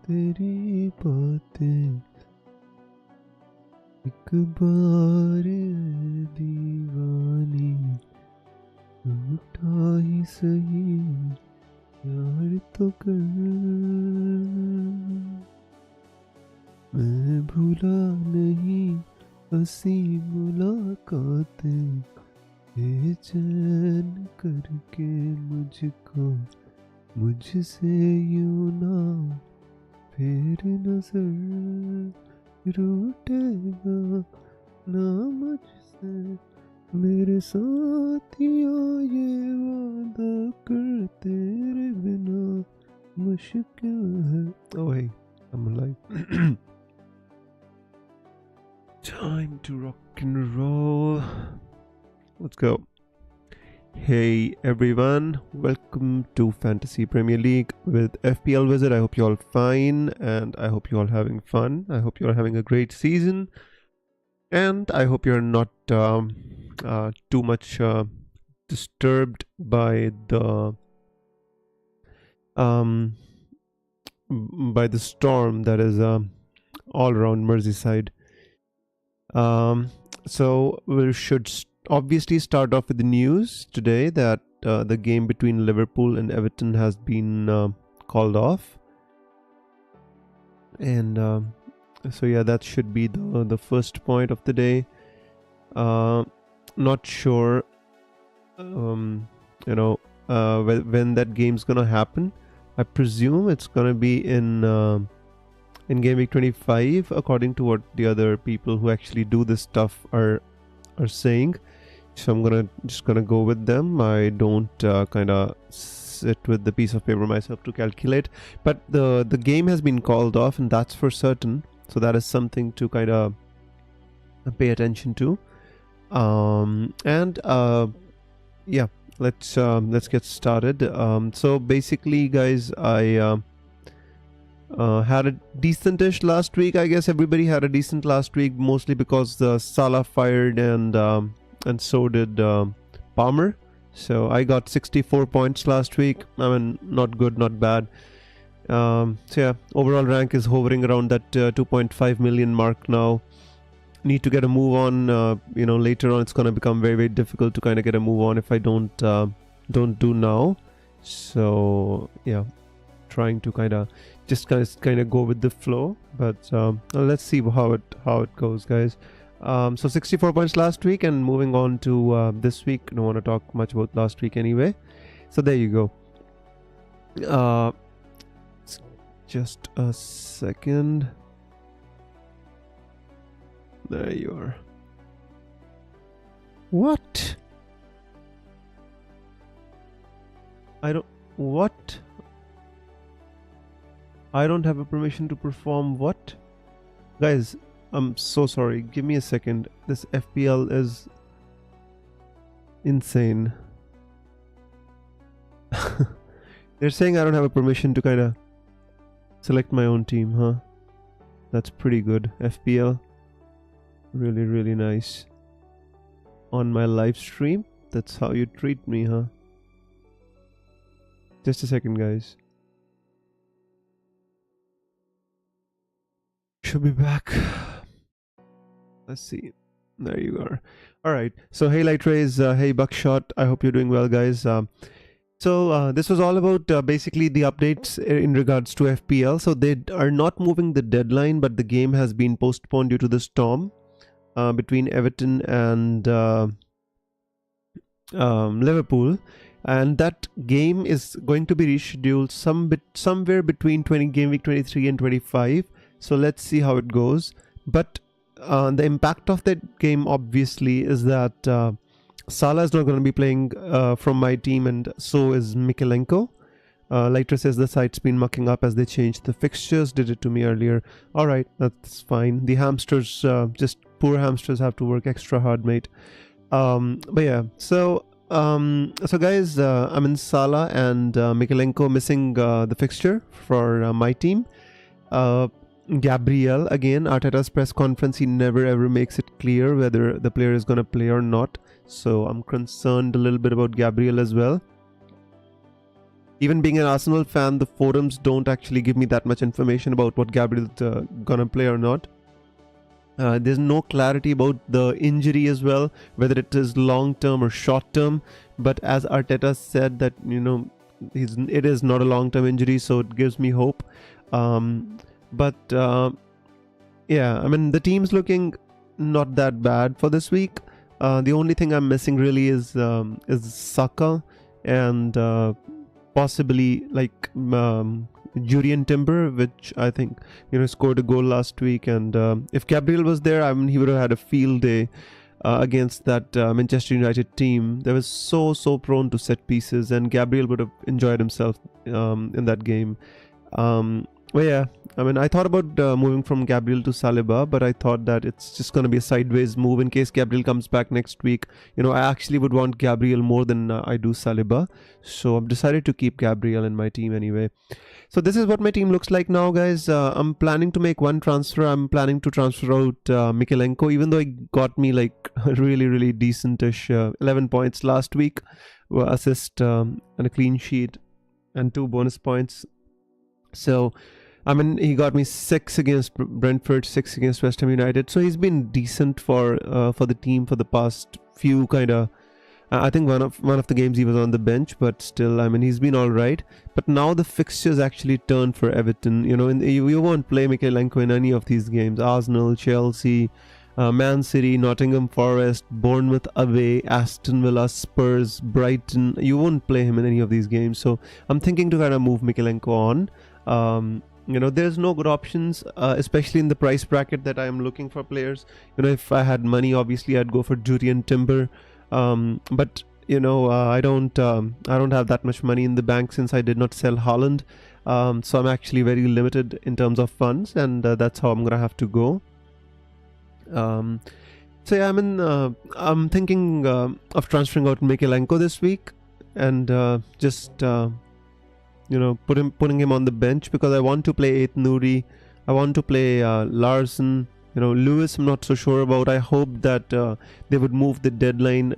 तेरी बातें एक बार दीवानी उठा ही सही यार तो कर मैं भूला नहीं हंसी मुलाकातें बेचैन करके मुझको मुझसे यूं ना फिर नजर रूठेगा ना मुझसे मेरे साथिया ये वादा कर तेरे बिना मुश्किल है. Oh hey, I'm alive. Time to rock and roll. Let's go. Hey everyone, welcome to Fantasy Premier League with FPL Wizard. I hope you're all fine and I hope you're all having fun. I hope you're having a great season and I hope you're not too much disturbed by the storm that is all around Merseyside. So we should obviously start off with the news today that the game between Liverpool and Everton has been called off, and so yeah, that should be the first point of the day. Not sure when that game's gonna happen. I presume it's gonna be in Game Week 25, according to what the other people who actually do this stuff are saying. So I'm just gonna go with them. I don't kind of sit with the piece of paper myself to calculate, but the game has been called off, and that's for certain. So that is something to kind of pay attention to. Yeah, let's get started. So basically, guys, I had a decentish last week. I guess everybody had a decent last week, mostly because Salah fired and so did Palmer. So I got 64 points last week. I mean, not good, not bad. So yeah, overall rank is hovering around that 2.5 million mark now. Need to get a move on. Later on it's gonna become very, very difficult to kind of get a move on if I don't do now. So yeah, trying to kind of go with the flow, but let's see how it goes, guys. So 64 points last week, and moving on to this week. Don't want to talk much about last week anyway. So there you go. Just a second. There you are. What? What? I don't have a permission to perform what? Guys, I'm so sorry. Give me a second. This FPL is insane. They're saying I don't have a permission to kind of select my own team, huh? That's pretty good. FPL. Really, really nice. On my live stream? That's how you treat me, huh? Just a second, guys. Should be back. Let's see. There you are. All right. So hey Light Rays, hey Buckshot. I hope you're doing well, guys. So this was all about basically the updates in regards to FPL. So they are not moving the deadline, but the game has been postponed due to the storm between Everton and Liverpool, and that game is going to be rescheduled somewhere between Game Week 23 and 25. So let's see how it goes. But the impact of that game obviously is that Salah is not going to be playing from my team, and so is Mikalenko. Lighter says the site's been mucking up as they changed the fixtures. Did it to me earlier. Alright, that's fine. The hamsters, just poor hamsters, have to work extra hard, mate. But yeah, so guys, I mean, Salah and Mikalenko missing the fixture for my team. Gabriel, again, Arteta's press conference, he never ever makes it clear whether the player is going to play or not. So I'm concerned a little bit about Gabriel as well. Even being an Arsenal fan, the forums don't actually give me that much information about what Gabriel's gonna play or not. There's no clarity about the injury as well, whether it is long term or short term. But as Arteta said, that it is not a long term injury, so it gives me hope. Yeah, I mean the team's looking not that bad for this week. The only thing I'm missing really is Saka and possibly like Julian Timber, which I think scored a goal last week. And if Gabriel was there, I mean he would have had a field day against that Manchester United team. They was so prone to set pieces, and Gabriel would have enjoyed himself in that game. Well, yeah, I mean, I thought about moving from Gabriel to Saliba, but I thought that it's just going to be a sideways move in case Gabriel comes back next week. I actually would want Gabriel more than I do Saliba. So I've decided to keep Gabriel in my team anyway. So this is what my team looks like now, guys. I'm planning to make one transfer. I'm planning to transfer out Mykolenko, even though he got me like really decent-ish 11 points last week, assist and a clean sheet and 2 bonus points. So, I mean, he got me 6 against Brentford, 6 against West Ham United. So he's been decent for the team for the past few kind of. I think one of the games he was on the bench, but still, I mean, he's been all right. But now the fixtures actually turn for Everton. You won't play Mykolenko in any of these games. Arsenal, Chelsea, Man City, Nottingham Forest, Bournemouth away, Aston Villa, Spurs, Brighton. You won't play him in any of these games. So I'm thinking to kind of move Mykolenko on. There's no good options, especially in the price bracket that I'm looking for players. If I had money, obviously I'd go for Julian Timber. But I don't have that much money in the bank since I did not sell Haaland. So I'm actually very limited in terms of funds, and that's how I'm gonna have to go. So yeah, I mean, I'm thinking of transferring out Mykolenko this week, and just putting him on the bench because I want to play Ait Nouri. I want to play Larson. Lewis I'm not so sure about. I hope that they would move the deadline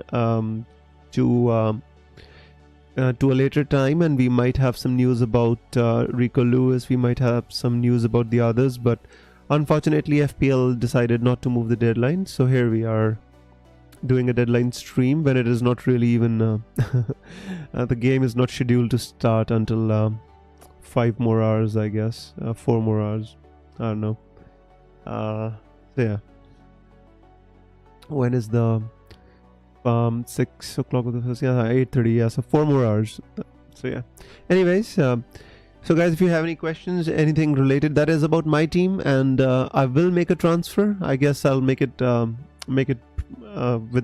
to a later time, and we might have some news about Rico Lewis. We might have some news about the others, but unfortunately FPL decided not to move the deadline. So here we are doing a deadline stream when it is not really even the game is not scheduled to start until 5 more hours, I guess. 4 more hours, I don't know. So yeah, when is the 6 o'clock of the first? Yeah, 8:30. Yeah, so 4 more hours. So yeah, anyways, so guys, if you have any questions, anything related that is about my team, and I will make a transfer. I guess I'll make it with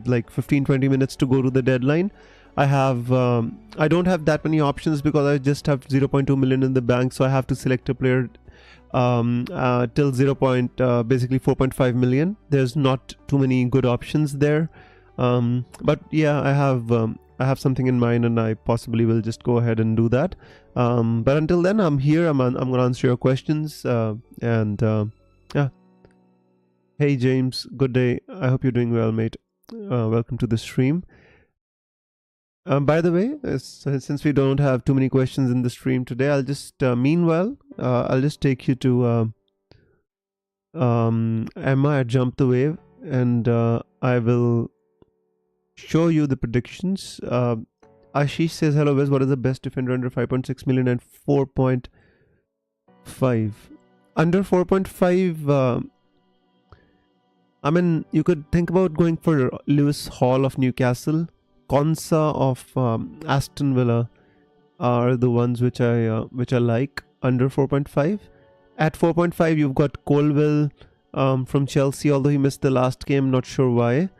like 15-20 minutes to go to the deadline. I don't have that many options because I just have 0.2 million in the bank, so I have to select a player till basically 4.5 million. There's not too many good options there, but yeah, I have something in mind, and I possibly will just go ahead and do that. But until then, I'm here. I'm gonna answer your questions, and yeah. Hey James, good day. I hope you're doing well, mate. Welcome to the stream. By the way, since we don't have too many questions in the stream today, I'll just meanwhile I'll just take you to Emma at Jump the Wave, and I will show you the predictions. Ashish says, hello Wes, what is the best defender under 5.6 million and 4.5? Under 4.5, I mean, you could think about going for Lewis Hall of Newcastle. Konsa of Aston Villa are the ones which I like under 4.5. At 4.5, you've got Colwell from Chelsea, although he missed the last game, not sure why.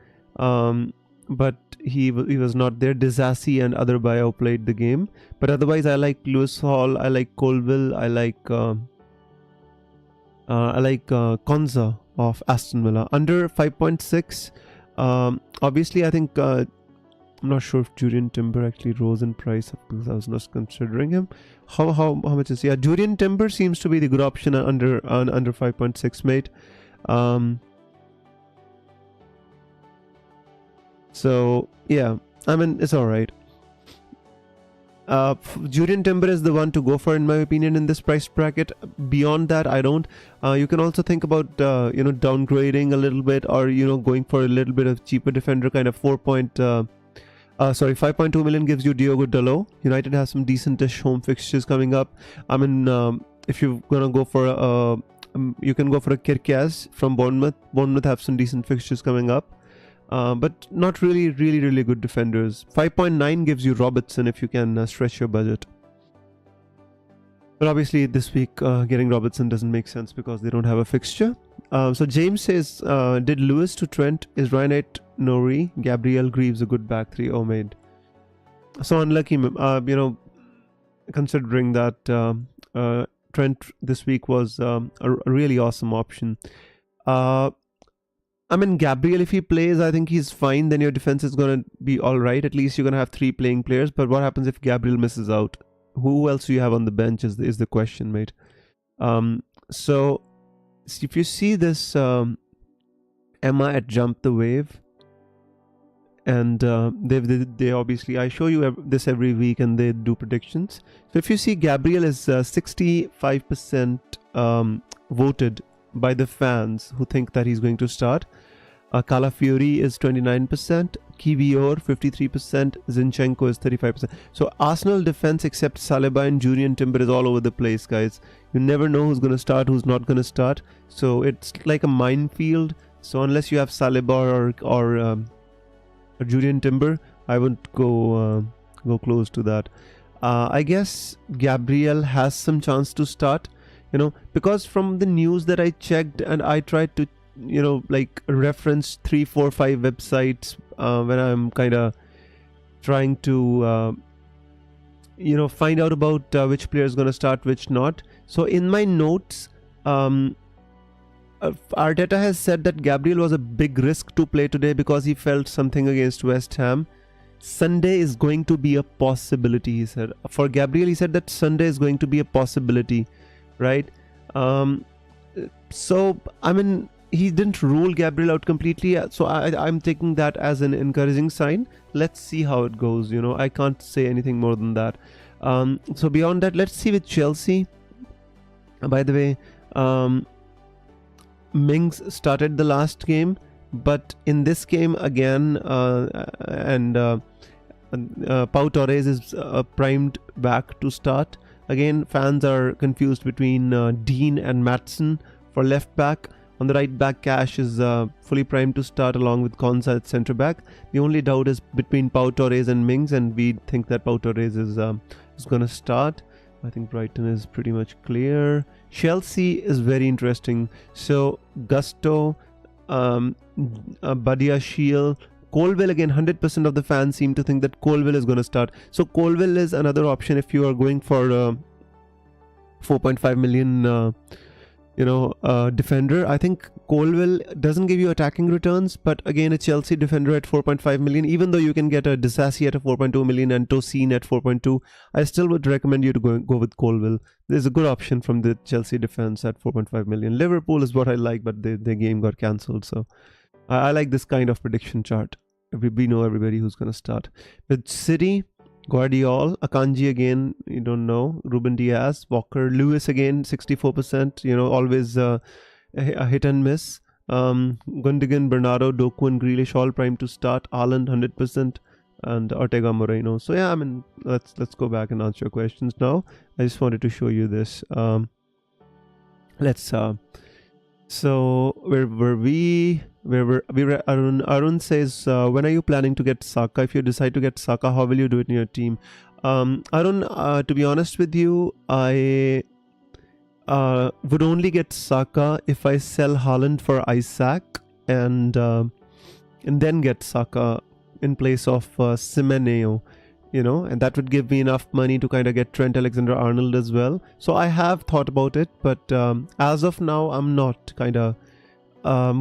But he was not there. Disasi and Adebayo played the game. But otherwise, I like Lewis Hall. I like Colwell. I like Konsa of Aston Villa. Under 5.6, obviously I think I'm not sure if Julian Timber actually rose in price because I was not considering him. How much is he? Yeah, Julian Timber seems to be the good option under 5.6, mate. So yeah, I mean, it's all right. Julian Timber is the one to go for, in my opinion, in this price bracket. Beyond that, I don't. You can also think about downgrading a little bit, or going for a little bit of cheaper defender, kind of 5.2 million gives you Diogo Dalot. United has some decentish home fixtures coming up. I mean, if you're gonna go for you can go for a Kirkaz from Bournemouth. Bournemouth have some decent fixtures coming up. But not really good defenders. 5.9 gives you Robertson if you can stretch your budget. But obviously this week getting Robertson doesn't make sense because they don't have a fixture. So James says, did Lewis to Trent? Is Reinhardt Nori? Gabriel Greaves a good back three? Oh, made. So unlucky, considering that Trent this week was a really awesome option. I mean, Gabriel, if he plays, I think he's fine. Then your defense is going to be all right. At least you're going to have 3 playing players. But what happens if Gabriel misses out? Who else do you have on the bench is the question, mate. So if you see this Emma at Jump the Wave, and they obviously, I show you this every week and they do predictions. So if you see, Gabriel is 65% voted by the fans who think that he's going to start. Calafiori is 29%, Kivior 53%, Zinchenko is 35%. So Arsenal defense except Saliba and Julian Timber is all over the place, guys. You never know who's going to start, who's not going to start. So it's like a minefield. So unless you have Saliba or Julian Timber, I wouldn't go close to that. I guess Gabriel has some chance to start. Because from the news that I checked and I tried to, reference 3, 4, 5 websites when I'm kind of trying to, find out about which player is going to start, which not. So in my notes, Arteta has said that Gabriel was a big risk to play today because he felt something against West Ham. Sunday is going to be a possibility, he said. For Gabriel, he said that Sunday is going to be a possibility. Right, so I mean, he didn't rule Gabriel out completely, so I'm taking that as an encouraging sign. Let's see how it goes. I can't say anything more than that. So beyond that, let's see with Chelsea. By the way, Mings started the last game, but in this game again, Pau Torres is primed back to start. Again, fans are confused between Dean and Maatsen for left back. On the right back, Cash is fully primed to start along with Konsa at centre back. The only doubt is between Pau Torres and Mings, and we think that Pau Torres is going to start. I think Brighton is pretty much clear. Chelsea is very interesting. So Gusto, Badiashile, Colwill, again, 100% of the fans seem to think that Colwill is going to start. So Colwill is another option if you are going for 4.5 million, defender. I think Colwill doesn't give you attacking returns, but again, a Chelsea defender at 4.5 million, even though you can get a Disasi at a 4.2 million and Tosin at 4.2, I still would recommend you to go with Colwill. There's a good option from the Chelsea defense at 4.5 million. Liverpool is what I like, but their game got cancelled. So I like this kind of prediction chart. We know everybody who's going to start. With City, Guardiola, Akanji again, you don't know. Ruben Diaz, Walker, Lewis again, 64%. Always a hit and miss. Gundogan, Bernardo, Doku and Grealish all primed to start. Haaland 100%. And Ortega Moreno. So yeah, I mean, let's go back and answer your questions now. I just wanted to show you this. So where were we? Arun says, when are you planning to get Saka? If you decide to get Saka, how will you do it in your team? Arun, to be honest with you, I would only get Saka if I sell Haaland for Isaac and then get Saka in place of Semenyo, and that would give me enough money to kind of get Trent Alexander-Arnold as well. So I have thought about it, but as of now, I'm not kind of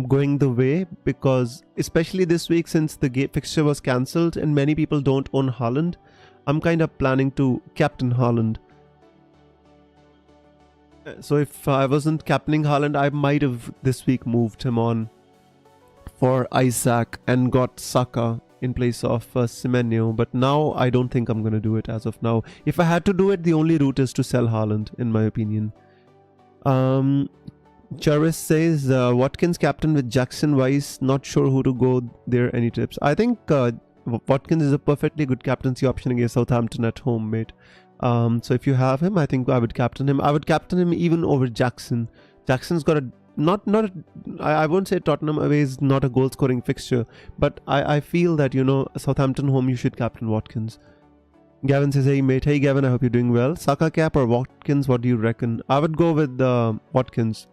going the way, because especially this week, since the fixture was cancelled and many people don't own Haaland, I'm kind of planning to captain Haaland. So if I wasn't captaining Haaland, I might have this week moved him on for Isaac and got Saka in place of Semenyo, but now I don't think I'm going to do it as of now. If I had to do it, the only route is to sell Haaland, in my opinion. Charis says, Watkins captain with Jackson Weiss, not sure who to go there, any tips? I think Watkins is a perfectly good captaincy option against Southampton at home, mate. So if you have him, I think I would captain him. I would captain him even over Jackson. Jackson's got a I won't say Tottenham away is not a goal scoring fixture, but I feel that, you know, Southampton home, you should captain Watkins. Gavin says, hey mate, hey Gavin, I hope you're doing well. Saka cap or Watkins, what do you reckon? I would go with Watkins.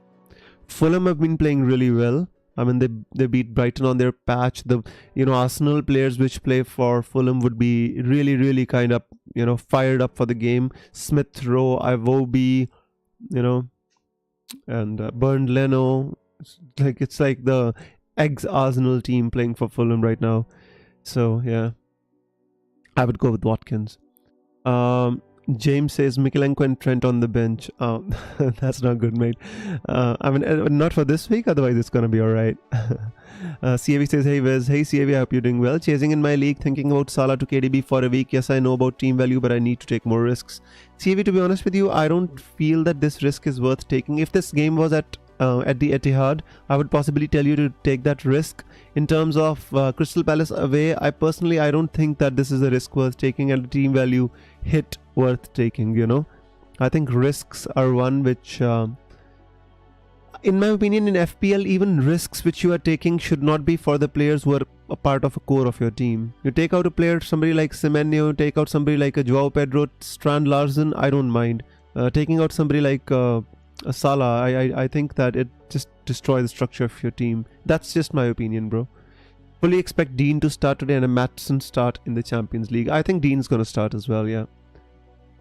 Fulham have been playing really well. I mean, they beat Brighton on their patch. The, you know, Arsenal players which play for Fulham would be really kind of, you know, fired up for the game. Smith Rowe, Iwobi, you know, and Bernd Leno. It's like the ex-Arsenal team playing for Fulham right now. So yeah, I would go with Watkins. James says Mikalenko and Trent on the bench. That's not good, mate. I mean, not for this week, otherwise it's gonna be alright. CAV says, hey Wiz, hey CAV, I hope you're doing well. Chasing in my league, thinking about Salah to KDB for a week. Yes, I know about team value, but I need to take more risks. CAV, to be honest with you, I don't feel that this risk is worth taking. If this game was at the Etihad, I would possibly tell you to take that risk. In terms of Crystal Palace away, I don't think that this is a risk worth taking and a team value hit worth taking, you know. I think risks are one which, in my opinion, in FPL, even risks which you are taking should not be for the players who are a part of a core of your team. You take out a player, somebody like Semenyo, take out somebody like a Joao Pedro, Strand Larsen, I don't mind. Taking out somebody like Salah, I think that it just destroys the structure of your team. That's just my opinion, bro. Fully expect Dean to start today and a Maatsen start in the Champions League. I think Dean's gonna start as well, yeah.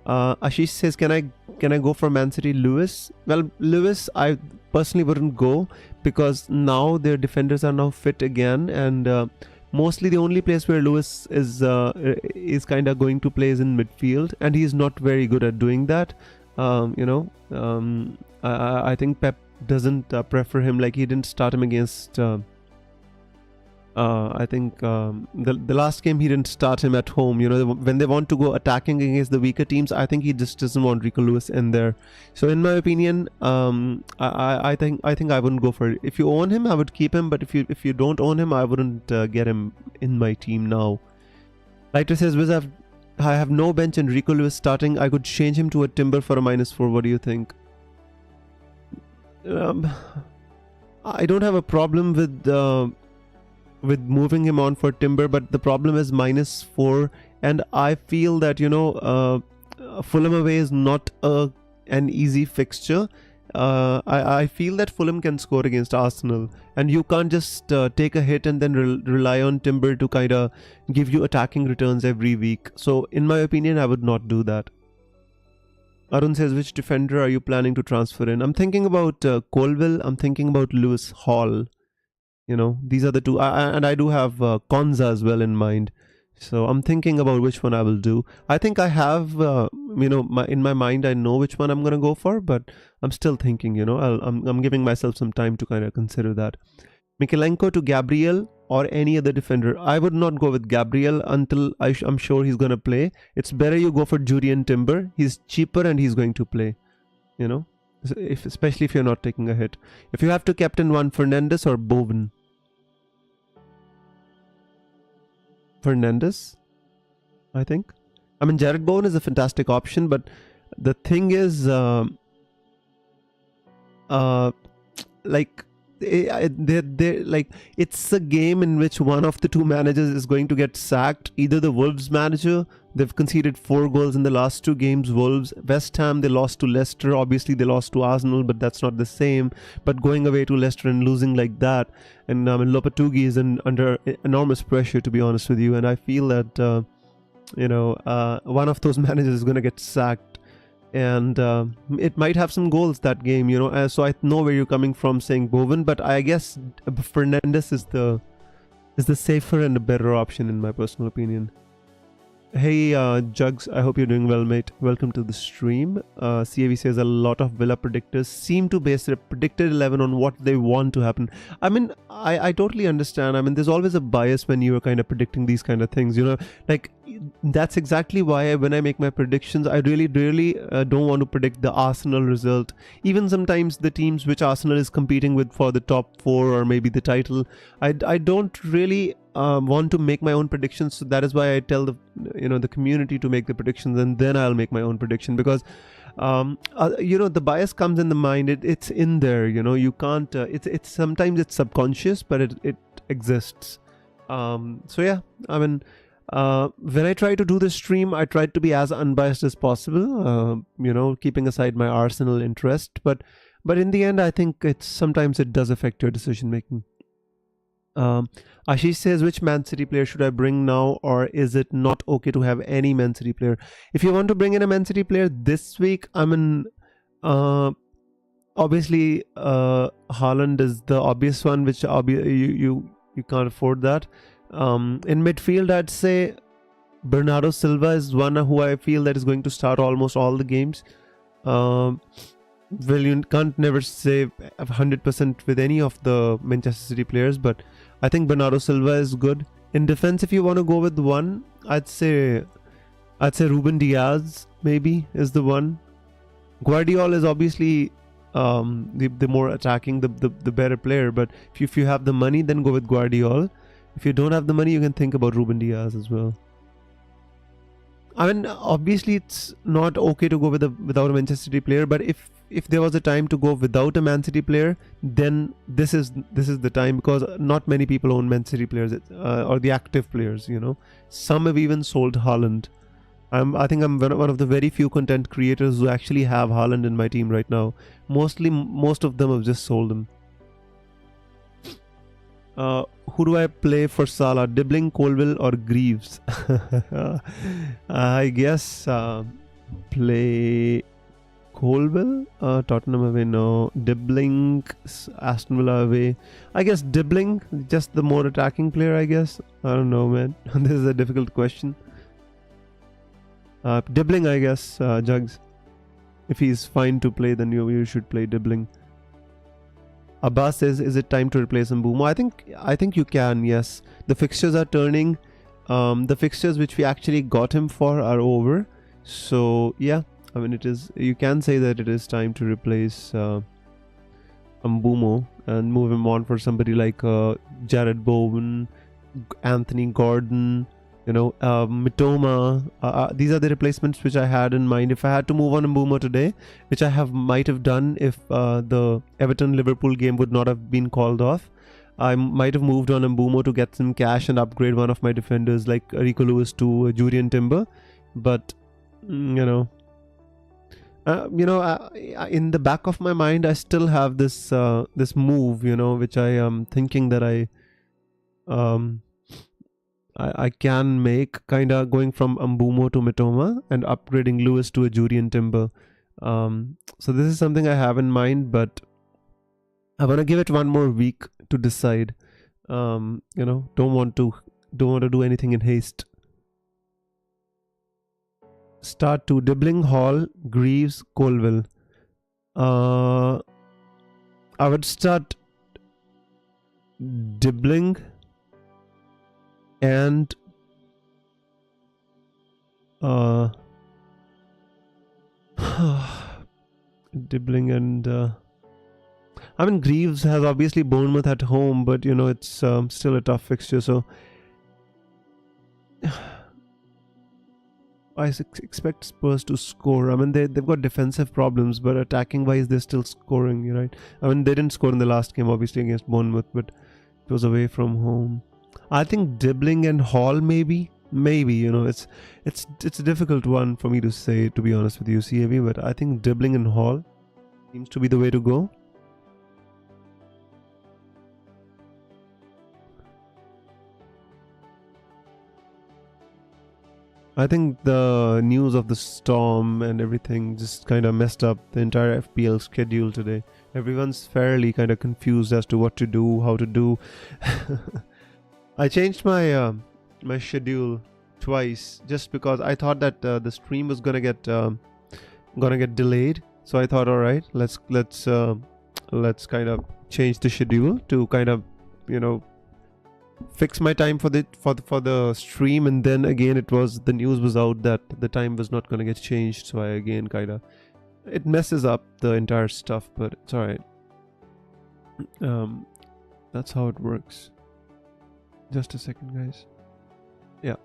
Ashish says, can I go for Man City Lewis? Well, Lewis, I personally wouldn't go because now their defenders are now fit again, and mostly the only place where Lewis is kind of going to play is in midfield, and he's not very good at doing that. You know, I think Pep doesn't prefer him. Like, he didn't start him against I think the last game he didn't start him at home. You know, when they want to go attacking against the weaker teams, I think he just doesn't want Rico Lewis in there. So in my opinion, I think I wouldn't go for it. If you own him, I would keep him, but if you don't own him, I wouldn't get him in my team now. Lighter says, Wiz, I have no bench and Rico Lewis starting. I could change him to a Timber for a -4. What do you think? I don't have a problem with moving him on for Timber, but the problem is -4, and I feel that, you know, Fulham away is not an easy fixture. I feel that Fulham can score against Arsenal, and you can't just take a hit and then rely on Timber to kind of give you attacking returns every week. So in my opinion, I would not do that. Arun says, which defender are you planning to transfer in? I'm thinking about Colville. I'm thinking about Lewis Hall. You know, these are the two, and I do have Konza as well in mind. So I'm thinking about which one I will do. I think I have, you know, in my mind, I know which one I'm going to go for, but I'm still thinking, you know, I'm giving myself some time to kind of consider that. Mikalenko to Gabriel or any other defender. I would not go with Gabriel until I'm sure he's going to play. It's better you go for Julian Timber. He's cheaper and he's going to play, you know, especially if you're not taking a hit. If you have to captain one, Fernandes or Bowen. Fernandes, I think. I mean, Jared Bowen is a fantastic option, but the thing is, like, like, it's a game in which one of the two managers is going to get sacked. Either the Wolves manager, they've conceded 4 goals in the last 2 games. Wolves, West Ham, they lost to Leicester. Obviously, they lost to Arsenal, but that's not the same. But going away to Leicester and losing like that, and Lopetegui is under enormous pressure, to be honest with you. And I feel that, you know, one of those managers is going to get sacked. And it might have some goals that game, you know. So I know where you're coming from saying Bowen, but I guess Fernandes is the safer and the better option in my personal opinion. Hey, Jugs, I hope you're doing well, mate. Welcome to the stream. CAV says a lot of Villa predictors seem to base their predicted 11 on what they want to happen. I mean, I totally understand. I mean, there's always a bias when you're kind of predicting these kind of things, you know, like that's exactly why when I make my predictions, I really don't want to predict the Arsenal result. Even sometimes the teams which Arsenal is competing with for the top 4 or maybe the title, I don't really want to make my own predictions. So that is why I tell the community to make the predictions, and then I'll make my own prediction, because the bias comes in the mind. It's in there, you can't it's sometimes it's subconscious, but it exists. So yeah, I mean, when I try to do this stream, I try to be as unbiased as possible, keeping aside my Arsenal interest, but in the end I think sometimes it does affect your decision making. Ashish says, which Man City player should I bring now, or is it not okay to have any Man City player? If you want to bring in a Man City player this week, I mean, obviously, Haaland is the obvious one, which you can't afford that. In midfield, I'd say Bernardo Silva is one who I feel that is going to start almost all the games. Well, you can't never say 100% with any of the Manchester City players, but I think Bernardo Silva is good. In defense, if you want to go with one, I'd say Ruben Diaz maybe is the one. Guardiola is obviously the more attacking, the better player, but if you have the money, then go with Guardiola. If you don't have the money, you can think about Ruben Diaz as well. I mean, obviously it's not okay to go without a Manchester City player, but if there was a time to go without a Man City player, then this is the time, because not many people own Man City players, or the active players, Some have even sold Haaland. I think I'm one of the very few content creators who actually have Haaland in my team right now. Most of them have just sold him. Who do I play for Salah? Dibbling, Colville or Greaves? I guess play Colville. Tottenham away, no. Dibbling, Aston Villa away. I guess Dibbling, just the more attacking player, I guess. I don't know, man. This is a difficult question. Dibbling, I guess, Jugs. If he's fine to play, then you should play Dibbling. Abbas says, is it time to replace Mbumo? I think you can, yes. The fixtures are turning. The fixtures which we actually got him for are over. So, yeah. I mean, you can say that it is time to replace Mbumo and move him on for somebody like Jared Bowen, Anthony Gordon, Mitoma. These are the replacements which I had in mind. If I had to move on Mbumo today, which I might have done if the Everton-Liverpool game would not have been called off, I might have moved on Mbumo to get some cash and upgrade one of my defenders like Rico Lewis to Julian Timber. But, in the back of my mind, I still have this move, which I am thinking that I can make, kind of going from Mbumo to Mitoma and upgrading Lewis to a Julian Timber. So this is something I have in mind, but I want to give it one more week to decide. Don't want to do anything in haste. Start to Dibbling, Hall, Greaves, Colville. I would start Dibbling and Dibbling and I mean, Greaves has obviously Bournemouth at home, but it's still a tough fixture, so I expect Spurs to score. I mean, they've got defensive problems, but attacking wise they're still scoring, right? I mean, they didn't score in the last game obviously against Bournemouth, but it was away from home. I think Dibbling and Hall maybe, it's a difficult one for me to say, to be honest with you, CAV, but I think Dibbling and Hall seems to be the way to go. I think the news of the storm and everything just kind of messed up the entire FPL schedule today. Everyone's fairly kind of confused as to what to do, how to do. I changed my my schedule twice just because I thought that the stream was gonna get delayed. So I thought, all right, let's kind of change the schedule to kind of, you know, fix my time for the stream. And then again, the news was out that the time was not gonna get changed. So I again kind of, it messes up the entire stuff, but it's all right. That's how it works. Just a second, guys. Yeah.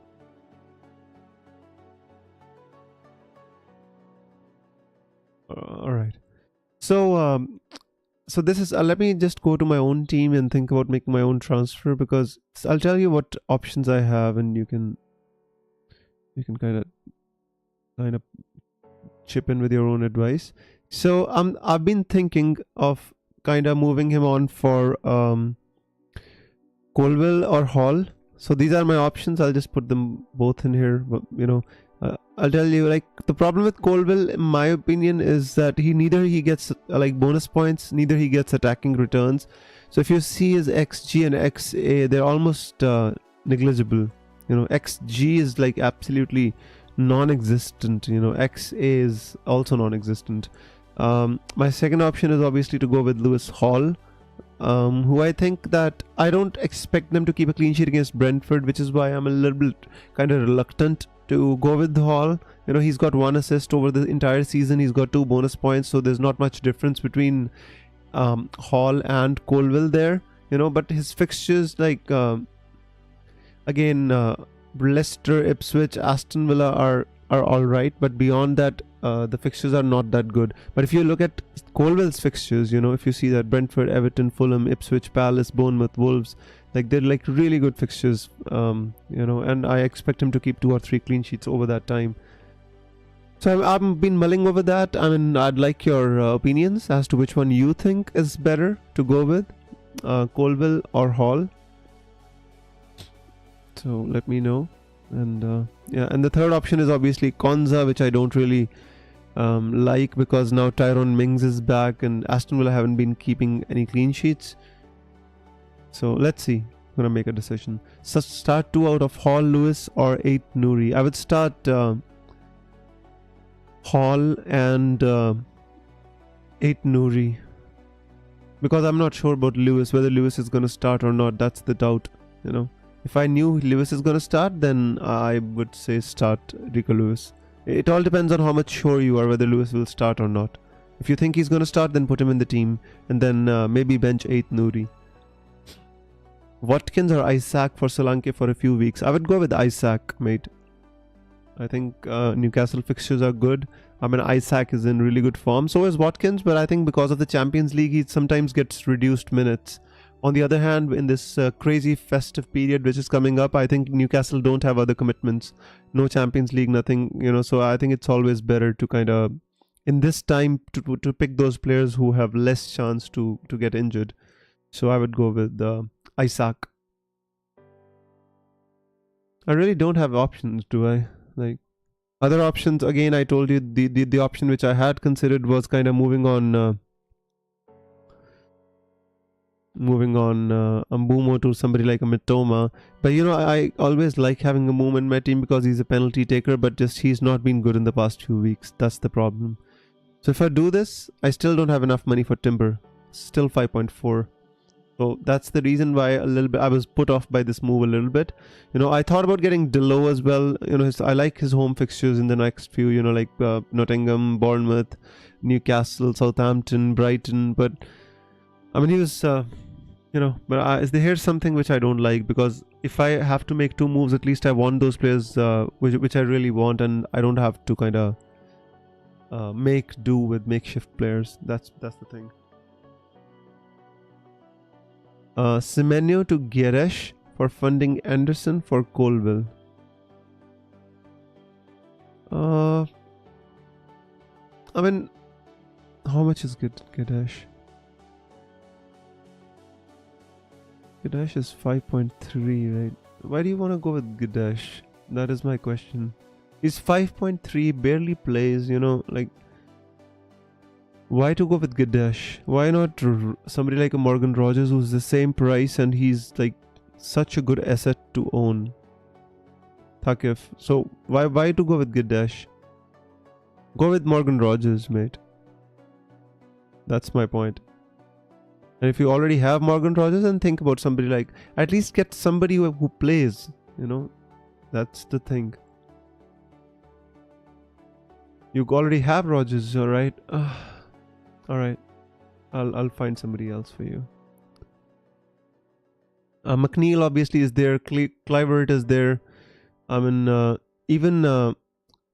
All right. So so this is let me just go to my own team and think about making my own transfer, because I'll tell you what options I have, and you can kind of chip in with your own advice. So I've been thinking of kind of moving him on for Colville or Hall. So these are my options. I'll just put them both in here. But, you know, I'll tell you, like, the problem with Colville, in my opinion, is that neither he gets like bonus points, neither he gets attacking returns. So if you see his XG and XA, they're almost negligible. You know, XG is like absolutely non-existent. You know, XA is also non-existent. My second option is obviously to go with Lewis Hall, who I think that I don't expect them to keep a clean sheet against Brentford, which is why I'm a little bit kind of reluctant to go with Hall. You know, he's got 1 assist over the entire season. He's got 2 bonus points, so there's not much difference between Hall and Colville there. You know, but his fixtures, like again, Leicester, Ipswich, Aston Villa are all right, but beyond that, the fixtures are not that good. But if you look at Colville's fixtures, you know, if you see that Brentford, Everton, Fulham, Ipswich, Palace, Bournemouth, Wolves, like they're like really good fixtures, you know, and I expect him to keep 2 or 3 clean sheets over that time. So I've been mulling over that. I mean, I'd like your opinions as to which one you think is better to go with, Colville or Hall. So let me know. And yeah, and the third option is obviously Konza, which I don't really like, because now Tyrone Mings is back and Aston Villa haven't been keeping any clean sheets. So let's see. I'm gonna make a decision. So start 2 out of Hall, Lewis, or 8 Nouri. I would start Hall and 8 Nouri, because I'm not sure about Lewis, whether Lewis is gonna start or not. That's the doubt, you know. If I knew Lewis is going to start, then I would say start Rico Lewis. It all depends on how much sure you are whether Lewis will start or not. If you think he's going to start, then put him in the team, and then maybe bench 8 Nouri. Watkins or Isaac for Solanke for a few weeks? I would go with Isaac, mate. I think Newcastle fixtures are good. I mean, Isaac is in really good form. So is Watkins, but I think because of the Champions League, he sometimes gets reduced minutes. On the other hand, in this crazy festive period which is coming up, I think Newcastle don't have other commitments. No Champions League, nothing, you know. So I think it's always better to kind of, in this time, to pick those players who have less chance to get injured. So I would go with Isaac. I really don't have options, do I? Like, other options, again, I told you the option which I had considered was kind of moving on Mbumo to somebody like a Mitoma. But you know, I always like having Mbumo in my team because he's a penalty taker, but just he's not been good in the past few weeks. That's the problem. So if I do this, I still don't have enough money for Timber. Still 5.4. So that's the reason why I was put off by this move a little bit. You know, I thought about getting Delo as well. You know, I like his home fixtures in the next few, you know, like Nottingham, Bournemouth, Newcastle, Southampton, Brighton. But I mean, he was, you know, but here's something which I don't like, because if I have to make 2 moves, at least I want those players which I really want, and I don't have to kind of make do with makeshift players. That's the thing. Semenyo to Gieresh for funding Anderson for Colville. I mean, how much is Gieresh? Gieresh is 5.3, right? Why do you want to go with Gieresh? That is my question. He's 5.3, barely plays, you know, like, why to go with Gieresh? Why not somebody like a Morgan Rogers, who's the same price and he's like such a good asset to own? Thakif. So why to go with Gidesh? Go with Morgan Rogers, mate. That's my point. And if you already have Morgan Rogers, then think about somebody like, at least get somebody who plays, you know. That's the thing. You already have Rogers, alright? Alright. I'll find somebody else for you. McNeil obviously is there. Clivert is there. I mean, Amad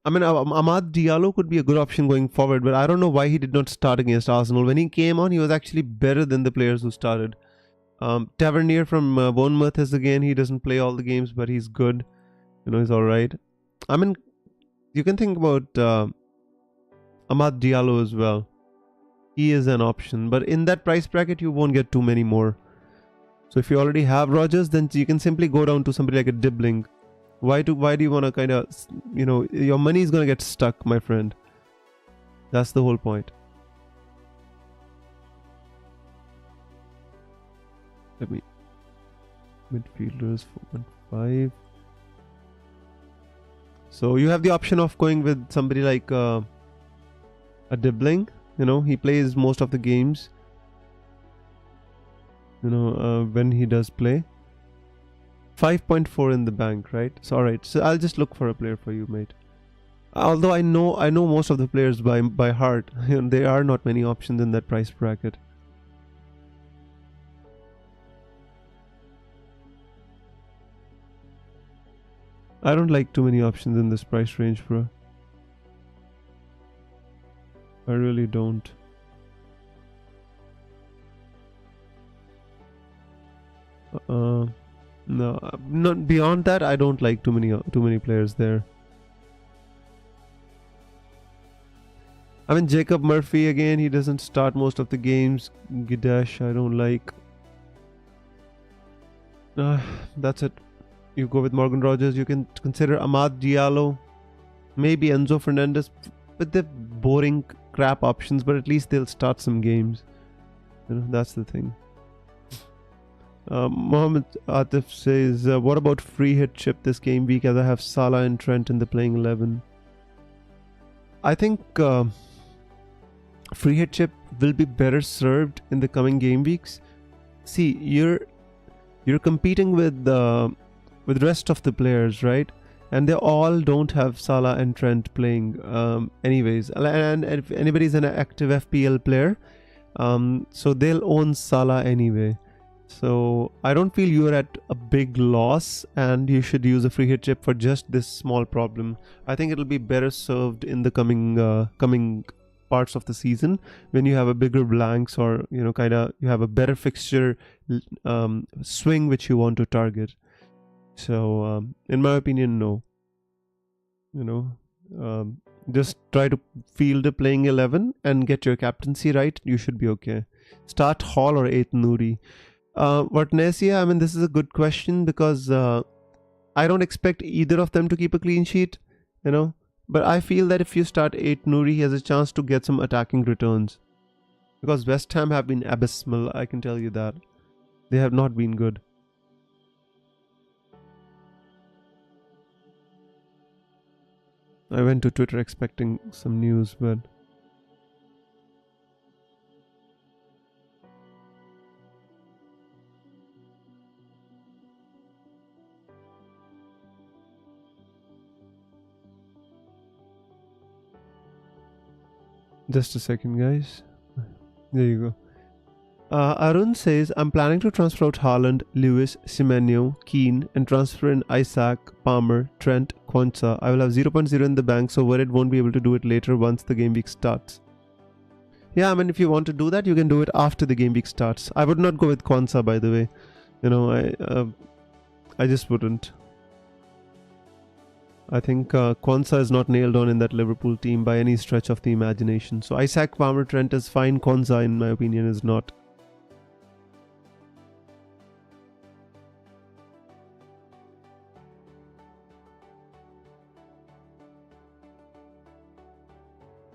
Diallo could be a good option going forward, but I don't know why he did not start against Arsenal. When he came on, he was actually better than the players who started. Tavernier from Bournemouth is again. He doesn't play all the games, but he's good. You know, he's all right. I mean, you can think about Amad Diallo as well. He is an option, but in that price bracket, you won't get too many more. So if you already have Rogers, then you can simply go down to somebody like a Dibbling. Why do you want to kind of, you know, your money is going to get stuck, my friend. That's the whole point. Let me, midfielders 4.5. So you have the option of going with somebody like a Dibbling. You know, he plays most of the games. You know, when he does play. 5.4 in the bank, right? So alright, so I'll just look for a player for you, mate. Although I know most of the players by heart. You know, there are not many options in that price bracket. I don't like too many options in this price range, bro. I really don't. No, not beyond that. I don't like too many players there. I mean, Jacob Murphy again. He doesn't start most of the games. Gidesh, I don't like. That's it. You go with Morgan Rogers. You can consider Amad Diallo, maybe Enzo Fernandez, but they're boring crap options. But at least they'll start some games. You know, that's the thing. Mohammed Atif says, what about free hit chip this game week, as I have Salah and Trent in the playing 11? I think free hit chip will be better served in the coming game weeks. See, you're competing with the rest of the players, right? And they all don't have Salah and Trent playing anyways. And if anybody's an active FPL player, so they'll own Salah anyway. So I don't feel you're at a big loss and you should use a free hit chip for just this small problem. I think it'll be better served in the coming parts of the season when you have a bigger blanks, or you know, you have a better fixture swing which you want to target. So in my opinion, no. You know, just try to field a playing 11 and get your captaincy right. You should be okay. Start Hall or 8 Nouri. Vartnesia, I mean, this is a good question because I don't expect either of them to keep a clean sheet, you know. But I feel that if you start 8 Nouri, he has a chance to get some attacking returns. Because West Ham have been abysmal, I can tell you that. They have not been good. I went to Twitter expecting some news, but... Just a second, guys. There you go. Arun says, I'm planning to transfer out Haaland, Lewis, Semenyo, Keane, and transfer in Isaac, Palmer, Trent, Quansah. I will have 0.0 in the bank, so worried won't be able to do it later once the game week starts. Yeah, I mean, if you want to do that, you can do it after the game week starts. I would not go with Quansah, by the way. You know, I just wouldn't. I think Quansah is not nailed on in that Liverpool team by any stretch of the imagination. So Isaac, Palmer, Trent is fine. Quansah, in my opinion, is not.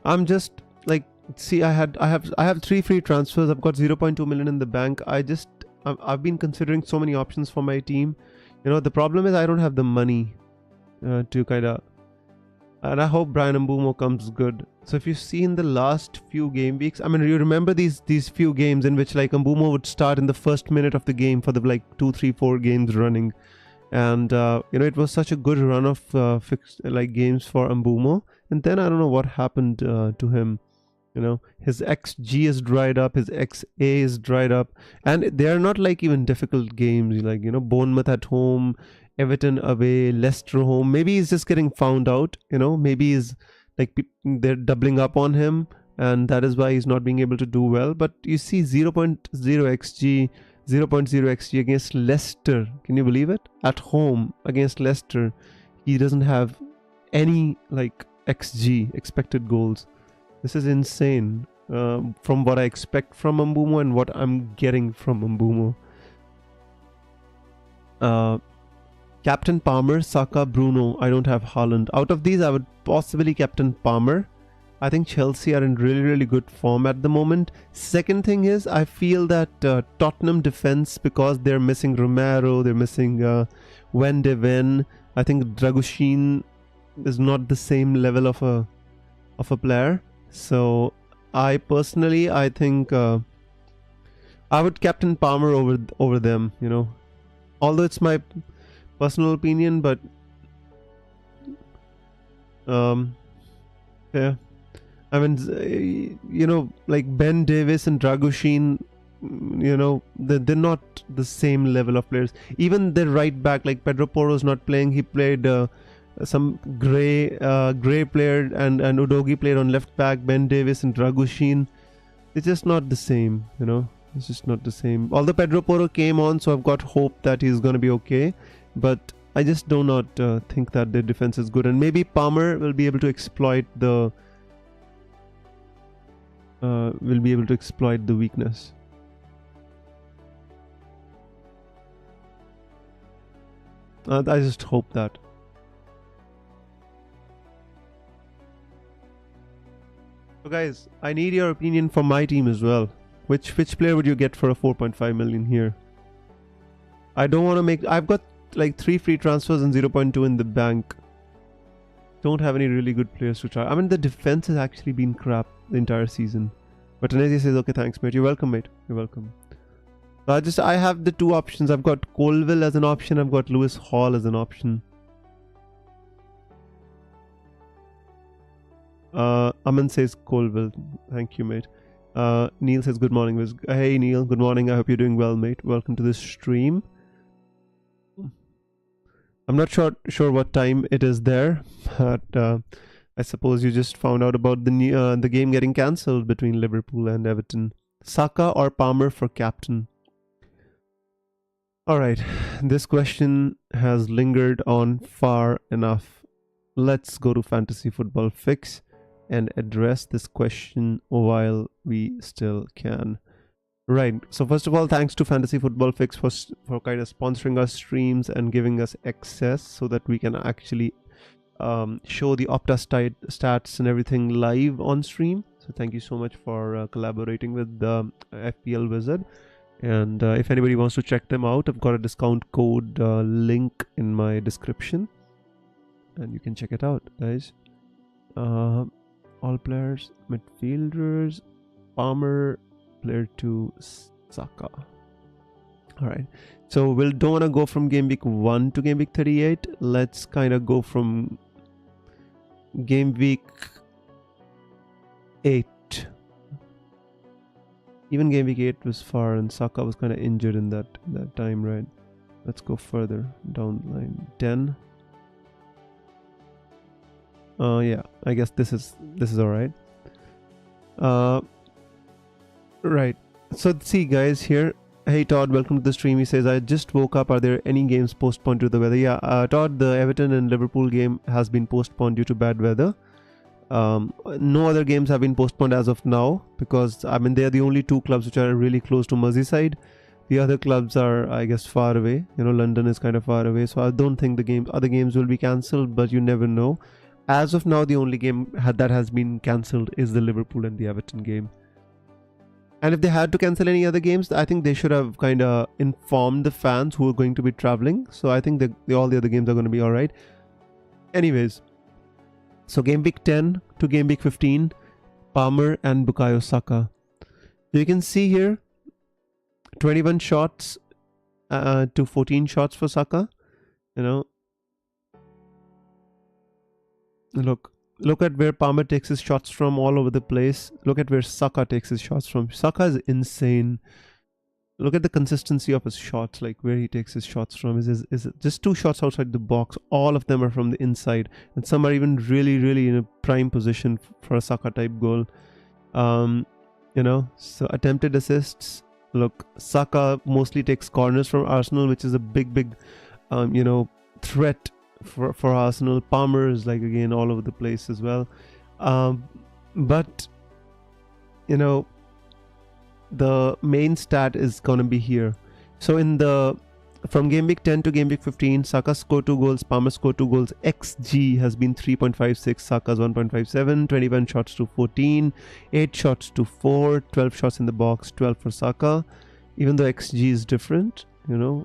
I'm just like, see, I have 3 free transfers. I've got 0.2 million in the bank. I've been considering so many options for my team. You know, the problem is I don't have the money. to kind of, and I hope Brian Mbumo comes good. So if you see in the last few game weeks, I mean, you remember these few games in which like Mbumo would start in the first minute of the game for the like 2, 3, 4 games running, and it was such a good run of fixed like games for Mbumo, and then I don't know what happened to him. His XG is dried up, his XA is dried up, and they are not like even difficult games. Like Bournemouth at home, Everton away, Leicester home. Maybe he's just getting found out. Maybe he's like they're doubling up on him, and that is why he's not being able to do well. But you see 0.0 XG, 0.0 XG against Leicester. Can you believe it? At home against Leicester, he doesn't have any like XG, expected goals. This is insane from what I expect from Mbumo and what I'm getting from Mbumo. Captain Palmer, Saka, Bruno. I don't have Haaland. Out of these, I would possibly captain Palmer. I think Chelsea are in really, really good form at the moment. Second thing is, I feel that Tottenham defense, because they're missing Romero, they're missing Van de Ven. I think Dragushin is not the same level of a player. So I think I would captain Palmer over them, although it's my personal opinion, but yeah, I mean, like Ben Davis and Dragushin, they're not the same level of players. Even the right back, like Pedro Porro's not playing. He played some Gray player and Udogi played on left back. Ben Davis and Dragushin, it's just not the same. It's just not the same. Although Pedro Porro came on, so I've got hope that he's going to be okay. But I just do not think that their defense is good, and maybe Palmer will be able to exploit the weakness. I just hope that. So guys, I need your opinion for my team as well. Which player would you get for a 4.5 million here? I don't want to make. I've got like 3 free transfers and 0.2 in the bank. Don't have any really good players to try. I mean, the defense has actually been crap the entire season. But Tanezi says, okay, thanks, mate. You're welcome, mate. You're welcome. So I have the 2 options. I've got Colville as an option. I've got Lewis Hall as an option. Aman says Colville. Thank you, mate. Neil says good morning. Hey Neil, good morning. I hope you're doing well, mate. Welcome to this stream. I'm not sure what time it is there, but I suppose you just found out about the game getting cancelled between Liverpool and Everton. Saka or Palmer for captain? Alright, this question has lingered on far enough. Let's go to Fantasy Football Fix and address this question while we still can. Right, so first of all, thanks to Fantasy Football Fix for kind of sponsoring our streams and giving us access so that we can actually show the Opta stats and everything live on stream. So thank you so much for collaborating with the FPL Wizard. And if anybody wants to check them out, I've got a discount code link in my description, and you can check it out, guys. All players, midfielders, Palmer, player 2, Saka. Alright, so we don't want to go from game week 1 to game week 38. Let's kind of go from game week 8. Even game week 8 was far, and Saka was kind of injured in that time, right? Let's go further down the line. 10. Yeah, I guess this is alright. Right. So see, guys, here. Hey Todd, welcome to the stream. He says, I just woke up. Are there any games postponed due to the weather? Yeah, Todd, the Everton and Liverpool game has been postponed due to bad weather. No other games have been postponed as of now, because I mean they are the only 2 clubs which are really close to Merseyside. The other clubs are, I guess, far away. London is kind of far away, so I don't think other games will be cancelled, but you never know. As of now, the only game that has been cancelled is the Liverpool and the Everton game. And if they had to cancel any other games, I think they should have kind of informed the fans who are going to be traveling. So I think all the other games are going to be alright. Anyways, so game week 10 to game week 15, Palmer and Bukayo Saka. You can see here 21 shots to 14 shots for Saka. You know, look at where Palmer takes his shots from all over the place. Look at where Saka takes his shots from. Saka is insane. Look at the consistency of his shots, like where he takes his shots from. Is just 2 shots outside the box. All of them are from the inside, and some are even really in a prime position for a Saka type goal. You know, so attempted assists. Look, Saka mostly takes corners from Arsenal, which is a big you know, threat for Arsenal. Palmer is like again all over the place as well. But you know, the main stat is gonna be here. So from game week 10 to game week 15, Saka scored 2 goals, Palmer scored 2 goals. XG has been 3.56, Saka's 1.57, 21 shots to 14, 8 shots to 4, 12 shots in the box, 12 for Saka. Even though XG is different, you know,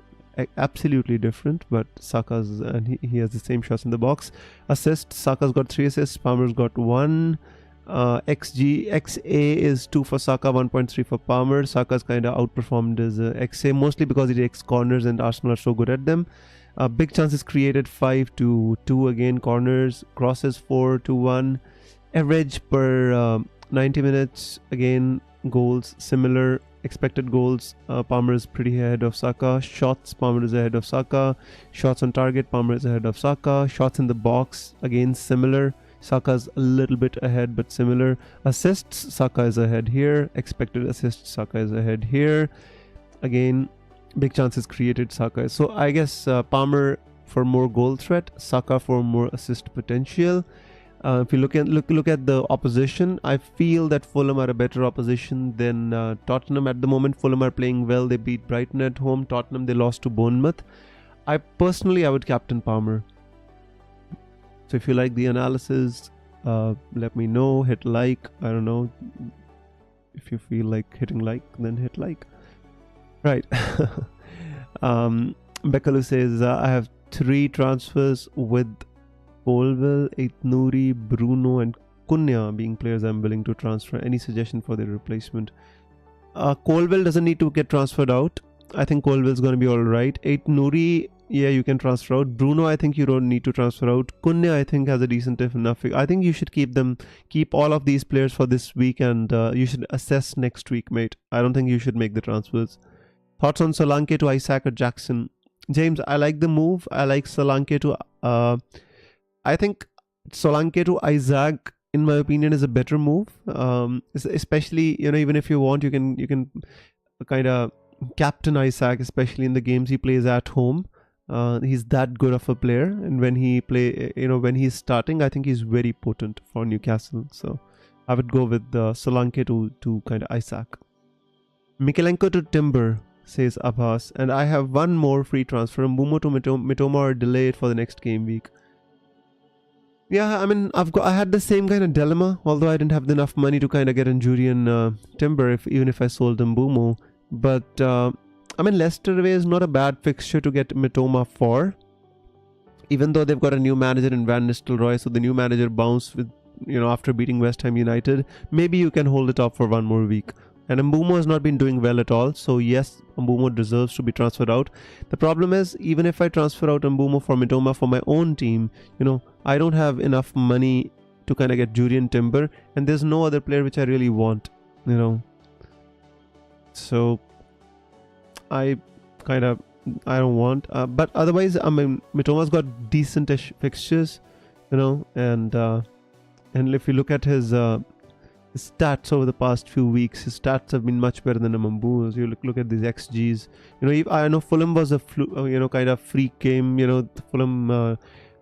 absolutely different, but Saka's, and he has the same shots in the box. Assists, Saka's got 3 assists, Palmer's got 1. XA is 2 for Saka, 1.3 for Palmer. Saka's kind of outperformed his XA, mostly because he takes corners and Arsenal are so good at them. Big chances created, 5-2 again. Corners, crosses 4-1. Average per 90 minutes, again, goals similar. Expected goals, Palmer is pretty ahead of Saka. Shots, Palmer is ahead of Saka. Shots on target, Palmer is ahead of Saka. Shots in the box, again similar. Saka's a little bit ahead, but similar. Assists, Saka is ahead here. Expected assists, Saka is ahead here. Again, big chances created, Saka. So I guess Palmer for more goal threat, Saka for more assist potential. If you look at the opposition, I feel that Fulham are a better opposition than Tottenham at the moment. Fulham are playing well. They beat Brighton at home. Tottenham, they lost to Bournemouth. I would captain Palmer. So if you like the analysis, let me know. Hit like. I don't know. If you feel like hitting like, then hit like. Right. Bekalu says, I have 3 transfers with Colwell, Aitnouri, Bruno and Cunha being players I'm willing to transfer. Any suggestion for their replacement? Colwell doesn't need to get transferred out. I think Colwell's going to be alright. Aitnouri, yeah, you can transfer out. Bruno, I think you don't need to transfer out. Cunha, I think, has a decent enough. I think you should keep all of these players for this week, and you should assess next week, mate. I don't think you should make the transfers. Thoughts on Solanke to Isaac or Jackson? James, I like the move. I like Solanke to... I think Solanke to Isaac, in my opinion, is a better move. Especially, you know, even if you want, you can kind of captain Isaac, especially in the games he plays at home. He's that good of a player, and when when he's starting, I think he's very potent for Newcastle. So I would go with Solanke to kind of Isaac. Mikelenko to Timber, says Abbas, and I have one more free transfer. Mbumo to Mitoma are delayed for the next game week. Yeah, I mean, I had the same kind of dilemma, although I didn't have enough money to kind of get Njuri Timber, even if I sold Mbumo. But I mean, Leicester away is not a bad fixture to get Mitoma for, even though they've got a new manager in Van Nistelrooy. So the new manager bounced with, after beating West Ham United. Maybe you can hold it up for one more week. And Mbumo has not been doing well at all. So yes, Mbumo deserves to be transferred out. The problem is, even if I transfer out Mbumo for Mitoma for my own team, I don't have enough money to kind of get Jurien Timber. And there's no other player which I really want, So I don't want. But otherwise, I mean, Mitoma's got decent-ish fixtures, and if you look at his stats over the past few weeks, his stats have been much better than Mbumo's. You look at these XGs. I know Fulham was a kind of freak game. Fulham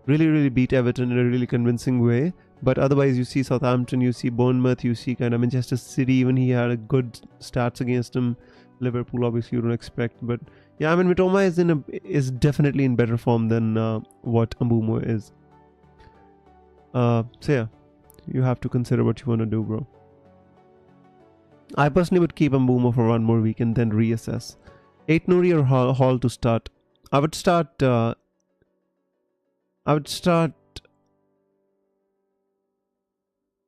really beat Everton in a really convincing way. But otherwise, you see Southampton, you see Bournemouth, you see kind of Manchester City. Even he had a good stats against him. Liverpool, obviously, you don't expect. But yeah, I mean, Mitoma is definitely in better form than what Mbumo is. So yeah, you have to consider what you want to do, bro. I personally would keep Mbumo for one more week and then reassess. Aitnouri or Hall to start? I would start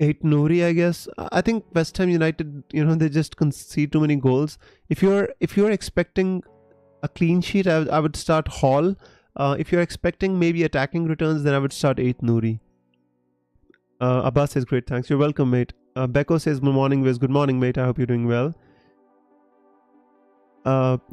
8 Nouri, I guess. I think West Ham United, they just concede too many goals. If you're expecting a clean sheet, I would start Hall. If you're expecting maybe attacking returns, then I would start 8 Nouri. Abbas says, great, thanks. You're welcome, mate. Beko says, good morning, Wiz. Good morning, mate. I hope you're doing well.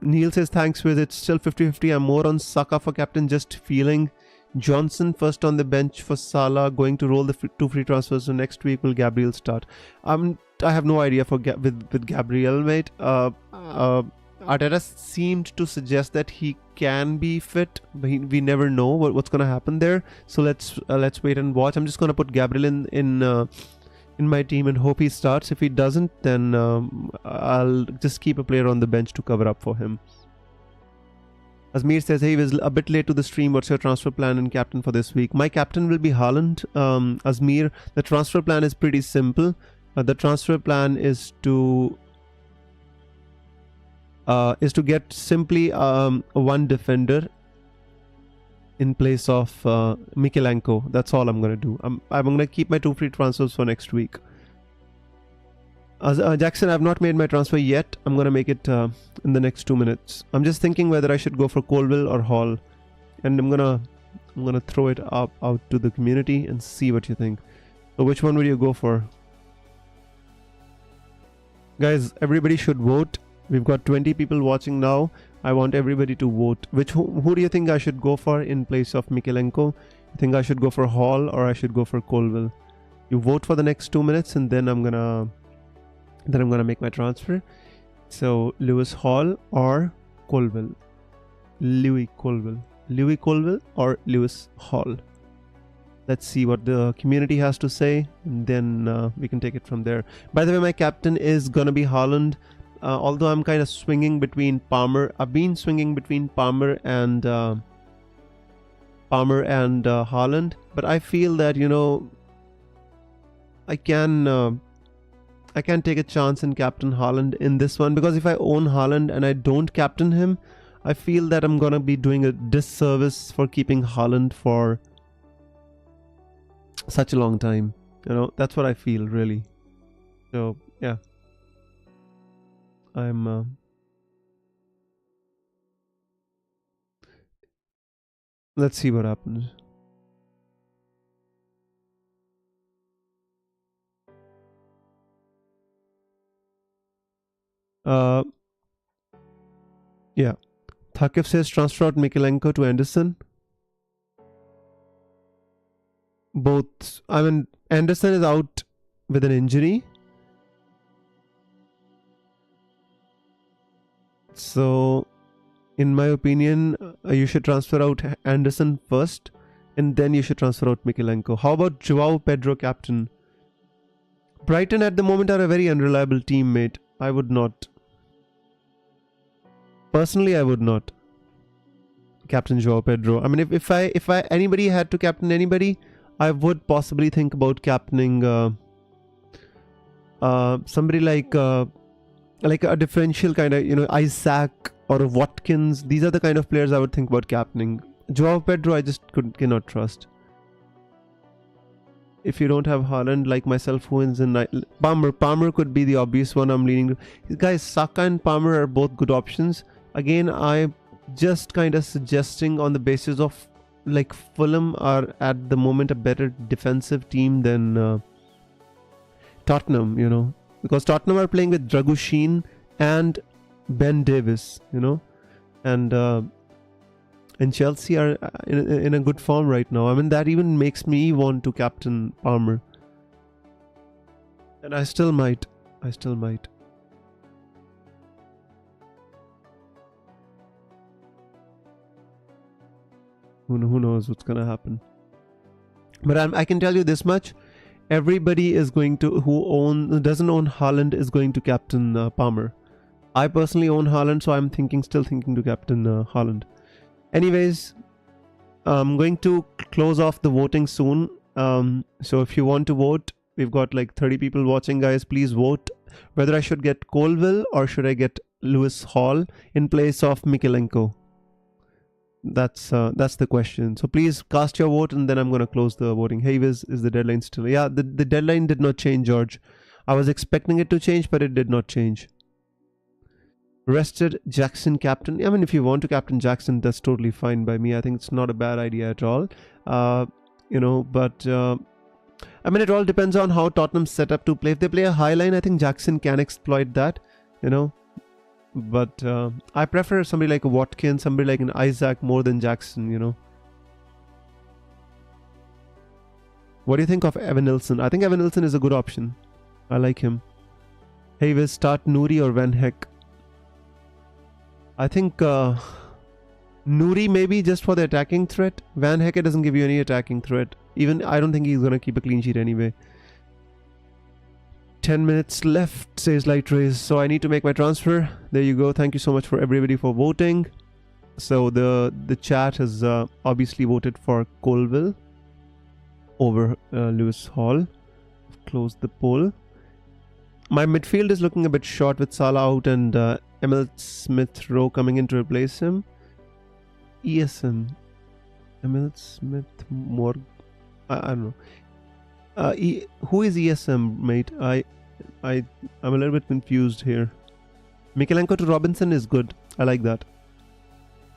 Neil says, thanks, Wiz. It's still 50-50. I'm more on Saka for captain, just feeling. Johnson first on the bench for Salah, going to roll the two free transfers. So next week will Gabriel start? I have no idea with Gabriel, mate. Arteta seemed to suggest that he can be fit, but we never know what's gonna happen there. So let's wait and watch. I'm just gonna put Gabriel in my team and hope he starts. If he doesn't, then I'll just keep a player on the bench to cover up for him. Asmir says, hey, was a bit late to the stream. What's your transfer plan and captain for this week? My captain will be Haaland. Asmir, the transfer plan is pretty simple. The transfer plan is to get simply one defender in place of Mykolenko. That's all I'm going to do. I'm going to keep my 2 free transfers for next week. Jackson, I've not made my transfer yet. I'm going to make it in the next 2 minutes. I'm just thinking whether I should go for Colville or Hall. And I'm going to throw it out to the community and see what you think. So which one would you go for? Guys, everybody should vote. We've got 20 people watching now. I want everybody to vote. Who do you think I should go for in place of Mykolenko? You think I should go for Hall or I should go for Colville? You vote for the next 2 minutes and then I'm gonna make my transfer. So Lewis Hall or Colville? Louis Colville or Lewis Hall? Let's see what the community has to say, and then we can take it from there. By the way, my captain is gonna be Haaland. Although I'm kind of swinging between Palmer. I've been swinging between Palmer and Haaland, but I feel that I can take a chance in captain Haaland in this one, because if I own Haaland and I don't captain him, I feel that I'm gonna be doing a disservice for keeping Haaland for such a long time. That's what I feel, really. So yeah. Let's see what happens. Yeah. Thakif says transfer out Mykolenko to Anderson. Both. I mean, Anderson is out with an injury. So, in my opinion, you should transfer out Anderson first, and then you should transfer out Mykolenko. How about Joao Pedro, captain? Brighton at the moment are a very unreliable team, mate. I would not. Personally, I would not captain Joao Pedro. I mean, if anybody had to captain anybody, I would possibly think about captaining somebody like a differential kind of, Isaac or Watkins. These are the kind of players I would think about captaining. Joao Pedro, I just cannot trust. If you don't have Haaland, like myself, who is in Palmer could be the obvious one I'm leaning to. Guys, Saka and Palmer are both good options. Again, I'm just kind of suggesting on the basis of like Fulham are at the moment a better defensive team than Tottenham, because Tottenham are playing with Dragushin and Ben Davis, and Chelsea are in a good form right now. I mean, that even makes me want to captain Palmer, and I still might. Who knows what's gonna happen? But I can tell you this much: everybody is going to who doesn't own Haaland is going to captain Palmer. I personally own Haaland, so I'm still thinking to captain Haaland. Anyways, I'm going to close off the voting soon. So if you want to vote, we've got like 30 people watching, guys. Please vote whether I should get Colville or should I get Lewis Hall in place of Mykolenko. That's the question. So please cast your vote, and then I'm gonna close the voting. Hey, is the deadline still? Yeah, the deadline did not change, George. I was expecting it to change, but it did not change. Rested Jackson captain. I mean, if you want to captain Jackson, that's totally fine by me. I think it's not a bad idea at all. But I mean, it all depends on how Tottenham's set up to play. If they play a high line, I think Jackson can exploit that. You know, but I prefer somebody like a Watkins, somebody like an Isaac more than Jackson. What do you think of Evan Nilsson? I think Evan Nilsson is a good option. I like him. Hey, will start Nouri or Van Heck? I think Nouri maybe just for the attacking threat. Van Heck doesn't give you any attacking threat. Even I don't think he's going to keep a clean sheet anyway. 10 minutes left, says Light Rays. So I need to make my transfer. There you go. Thank you so much for everybody for voting. So the chat has obviously voted for Colville over Lewis Hall. Close the poll. My midfield is looking a bit short with Salah out and Emil Smith Rowe coming in to replace him. ESM. Emil Smith Morg. I don't know. Who is ESM, mate? I'm a little bit confused here. Mikalenko to Robinson is good. I like that.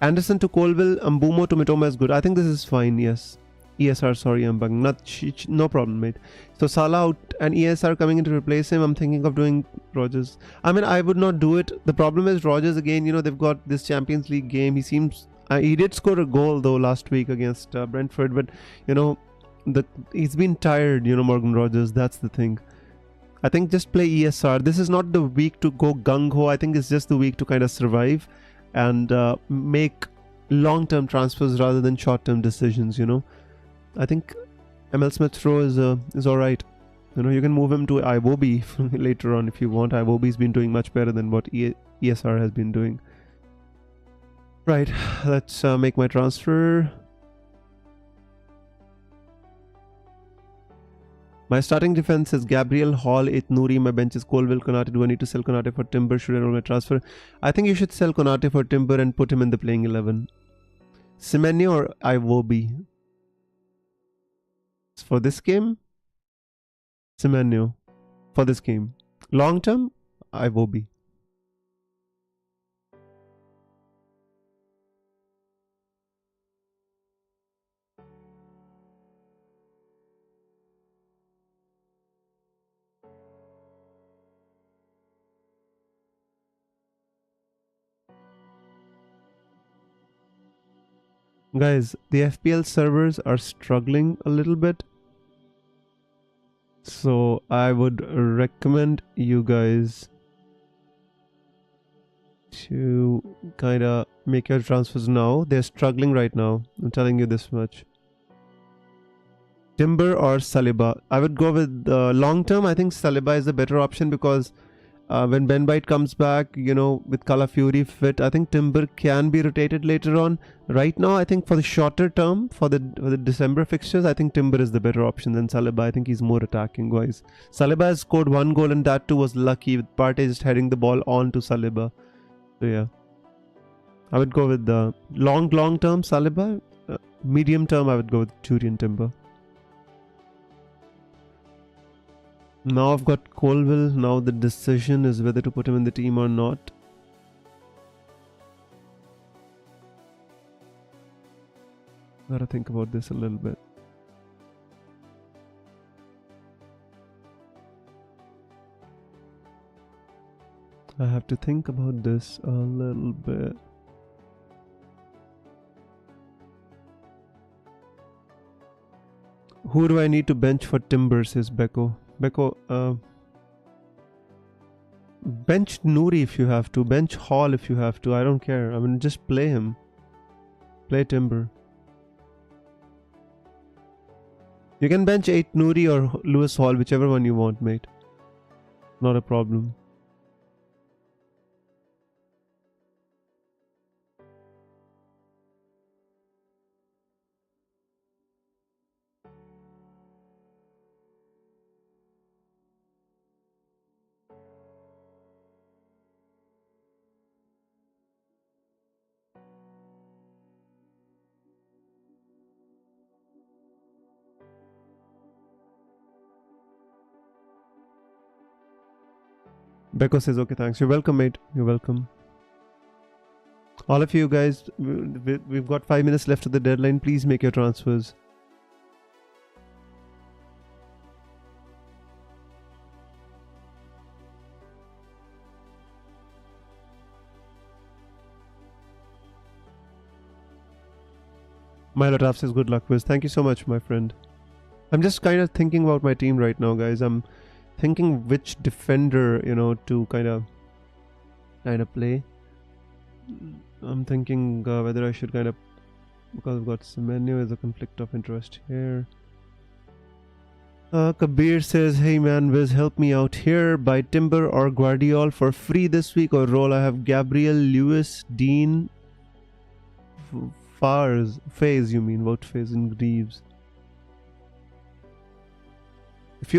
Anderson to Colville, Mbumo to Mitoma is good. I think this is fine, yes. ESR, sorry, I'm bugging. No problem, mate. So Salah out and ESR coming in to replace him. I'm thinking of doing Rodgers. I mean, I would not do it. The problem is Rodgers again. They've got this Champions League game. He seems he did score a goal though last week against Brentford, but he's been tired. Morgan Rodgers. That's the thing. I think just play ESR. This is not the week to go gung ho. I think it's just the week to kind of survive and make long-term transfers rather than short-term decisions. I think Emil Smith Rowe is alright. You can move him to Iwobi later on if you want. Iwobi's been doing much better than what ESR has been doing. Right, let's make my transfer. My starting defense is Gabriel, Hall, Nouri. My bench is Colville, Konate. Do I need to sell Konate for Timber? Should I roll my transfer? I think you should sell Konate for Timber and put him in the playing 11. Semenyo or Iwobi? For this game, Semenyo. For this game. Long term, Iwobi. Guys, the FPL servers are struggling a little bit. So I would recommend you guys to kind of make your transfers now. They're struggling right now. I'm telling you this much. Timber or Saliba? I would go with long term. I think Saliba is a better option because when Ben White comes back, with Calafiori fit, I think Timber can be rotated later on. Right now, I think for the shorter term, for the December fixtures, I think Timber is the better option than Saliba. I think he's more attacking wise. Saliba has scored 1 goal and that too was lucky with Partey just heading the ball on to Saliba. So yeah, I would go with the long term Saliba. Medium term, I would go with Julian Timber. Now I've got Colville. Now the decision is whether to put him in the team or not. Gotta think about this a little bit. I have to think about this a little bit. Who do I need to bench for Timber, says Beko. Bench Nouri if you have to. Bench Hall if you have to. I don't care. I mean, just play him. Play Timber. You can bench 8 Nouri or Lewis Hall, whichever one you want, mate. Not a problem. Beko says, okay, thanks. You're welcome, mate. You're welcome. All of you guys, we've got 5 minutes left to the deadline. Please make your transfers. Milo Taff says, good luck, Wiz. Thank you so much, my friend. I'm just kind of thinking about my team right now, guys. I'm thinking which defender, to kind of play. I'm thinking whether I should because I've got Semenyo as a conflict of interest here. Kabir says, hey man, Wiz, help me out here. Buy Timber or Guardiol for free this week or roll. I have Gabriel, Lewis, Dean, Faze, you mean? What Faze and Greaves? If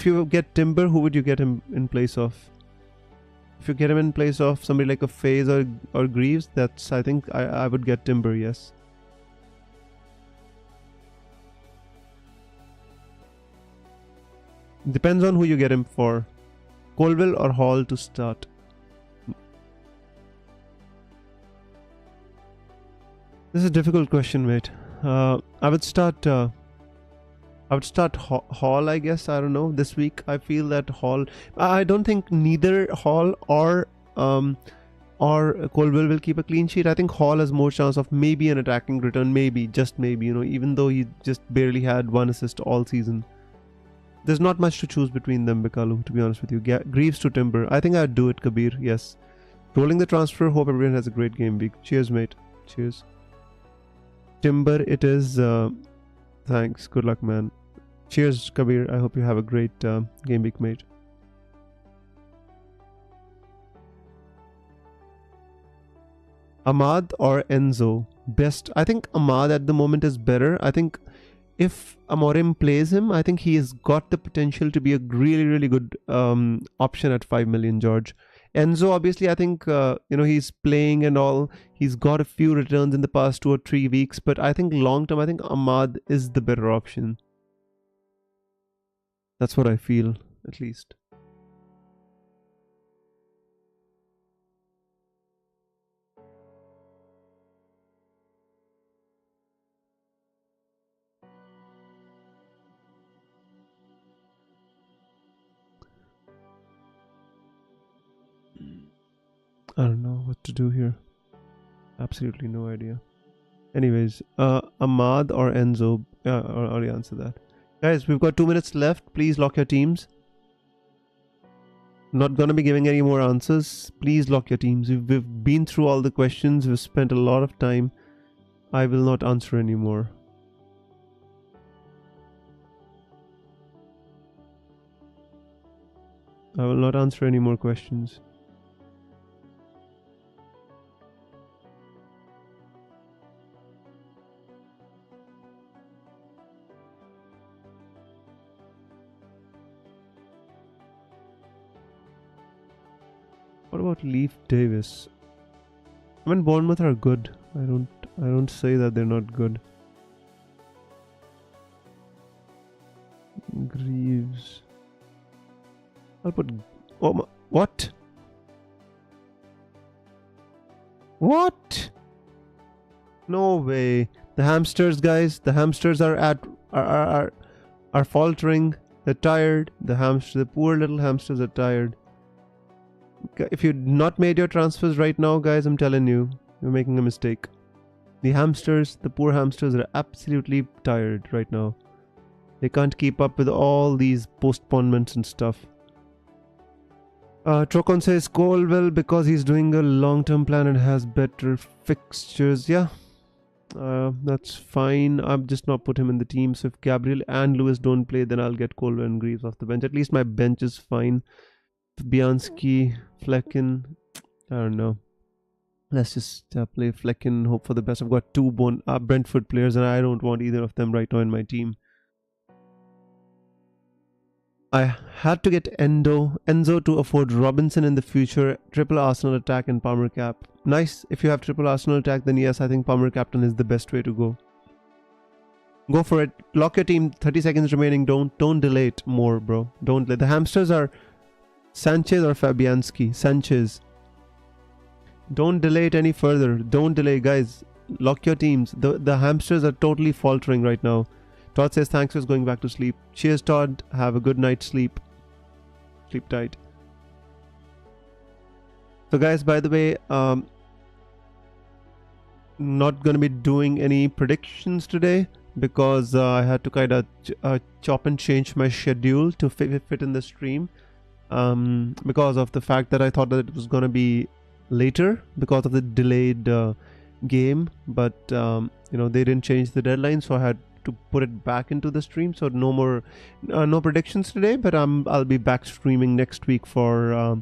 you get Timber, who would you get him in place of? If you get him in place of somebody like a Faze or Greaves, that's, I think I would get Timber, yes. Depends on who you get him for. Colville or Hall to start. This is a difficult question, mate. I would start Hall, I guess. I don't know. This week, I feel that Hall. I don't think neither Hall or Colville will keep a clean sheet. I think Hall has more chance of maybe an attacking return, maybe, just maybe. Even though he just barely had 1 assist all season. There's not much to choose between them, Bikalu, to be honest with you. Greaves to Timber. I think I'd do it, Kabir. Yes. Rolling the transfer. Hope everyone has a great game week. Cheers, mate. Cheers. Timber it is. Thanks. Good luck, man. Cheers, Kabir. I hope you have a great game week, mate. Ahmad or Enzo? Best. I think Ahmad at the moment is better. I think if Amorim plays him, I think he has got the potential to be a really, really good option at 5 million, George. Enzo, obviously, I think, he's playing and all. He's got a few returns in the past 2 or 3 weeks. But I think long term, I think Ahmad is the better option. That's what I feel, at least. I don't know what to do here. Absolutely no idea. Anyways, Ahmad or Enzo? I'll already answer that. Guys, we've got 2 minutes left. Please lock your teams. Not gonna be giving any more answers. Please lock your teams. We've been through all the questions. We've spent a lot of time. I will not answer anymore. I will not answer any more questions. What about Leaf Davis? I mean, Bournemouth are good. I don't say that they're not good. Greaves. I'll put. Oh, what? What? No way. The hamsters, guys. The hamsters are faltering. They're tired. The poor little hamsters are tired. If you've not made your transfers right now, guys, I'm telling you, you're making a mistake. The hamsters, the poor hamsters, are absolutely tired right now. They can't keep up with all these postponements and stuff. Trocon says Colwell because he's doing a long-term plan and has better fixtures. Yeah, that's fine. I'm just not put him in the team. So if Gabriel and Lewis don't play, then I'll get Colwell and Greaves off the bench. At least my bench is fine. Bianski, Flecken, I don't know. Let's just play Flecken, hope for the best. I've got 2 Brentford players and I don't want either of them right now in my team. I had to get Enzo to afford Robinson in the future. Triple Arsenal attack and Palmer cap. Nice. If you have triple Arsenal attack, then yes, I think Palmer captain is the best way to go. Go for it. Lock your team. 30 seconds remaining. Don't delay it more, bro. Don't let the hamsters are Sanchez or Fabianski? Sanchez. Don't delay it any further. Don't delay, guys. Lock your teams. The hamsters are totally faltering right now. Todd says thanks for going back to sleep. Cheers, Todd. Have a good night's sleep. Sleep tight. So guys, by the way, not going to be doing any predictions today because I had to kind of chop and change my schedule to fit in the stream because of the fact that I thought that it was going to be later because of the delayed game, but you know, they didn't change the deadline, so I had to put it back into the stream. So no more no predictions today, but I'll be back streaming next week for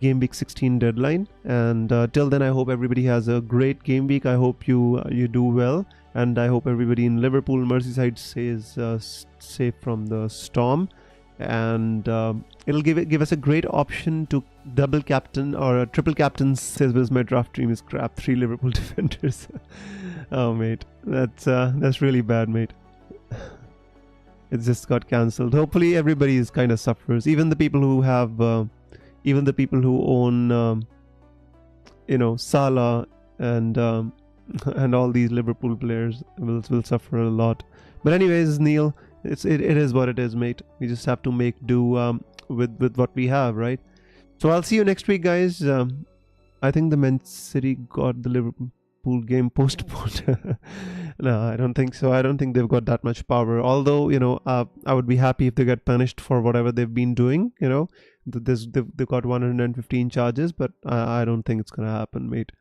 game week 16 deadline, and till then I hope everybody has a great game week. I hope you do well, and I hope everybody in Liverpool Merseyside stays safe from the storm, and it'll give us a great option to double captain or triple captain. Says my draft team is crap, 3 Liverpool defenders. Oh mate, that's really bad, mate. It just got cancelled. Hopefully everybody is kind of suffers, even the people who have even the people who own you know, Salah and all these Liverpool players will suffer a lot. But anyways, Neil, it is what it is, mate. We just have to make do with what we have, right? So I'll see you next week, guys. I think the Man City got the Liverpool game postponed. No, I don't think so. I don't think they've got that much power. Although, you know, I would be happy if they get punished for whatever they've been doing. You know, they've got 115 charges, but I don't think it's gonna happen, mate.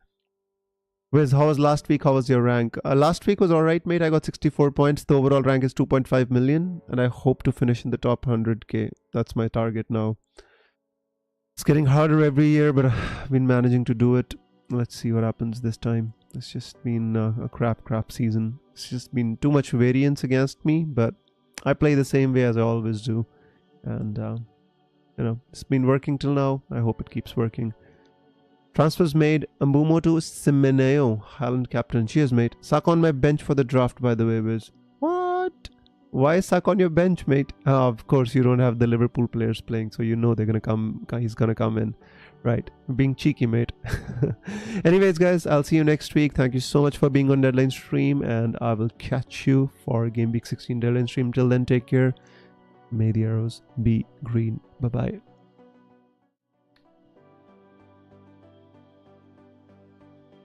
Wiz, how was last week? How was your rank? Last week was alright, mate. I got 64 points. The overall rank is 2.5 million, and I hope to finish in the top 100k. That's my target now. It's getting harder every year, but I've been managing to do it. Let's see what happens this time. It's just been a crap season. It's just been too much variance against me, but I play the same way as I always do. And, you know, it's been working till now. I hope it keeps working. Transfers made. Mbumo to Semeneo, Haaland captain. Cheers, mate. Saka on my bench for the draft, by the way, Wiz. What? Why is Saka on your bench, mate? Of course, you don't have the Liverpool players playing, so you know they're gonna come. He's gonna come in, right? Being cheeky, mate. Anyways, guys, I'll see you next week. Thank you so much for being on Deadline Stream, and I will catch you for Game Week 16 Deadline Stream. Till then, take care. May the arrows be green. Bye bye.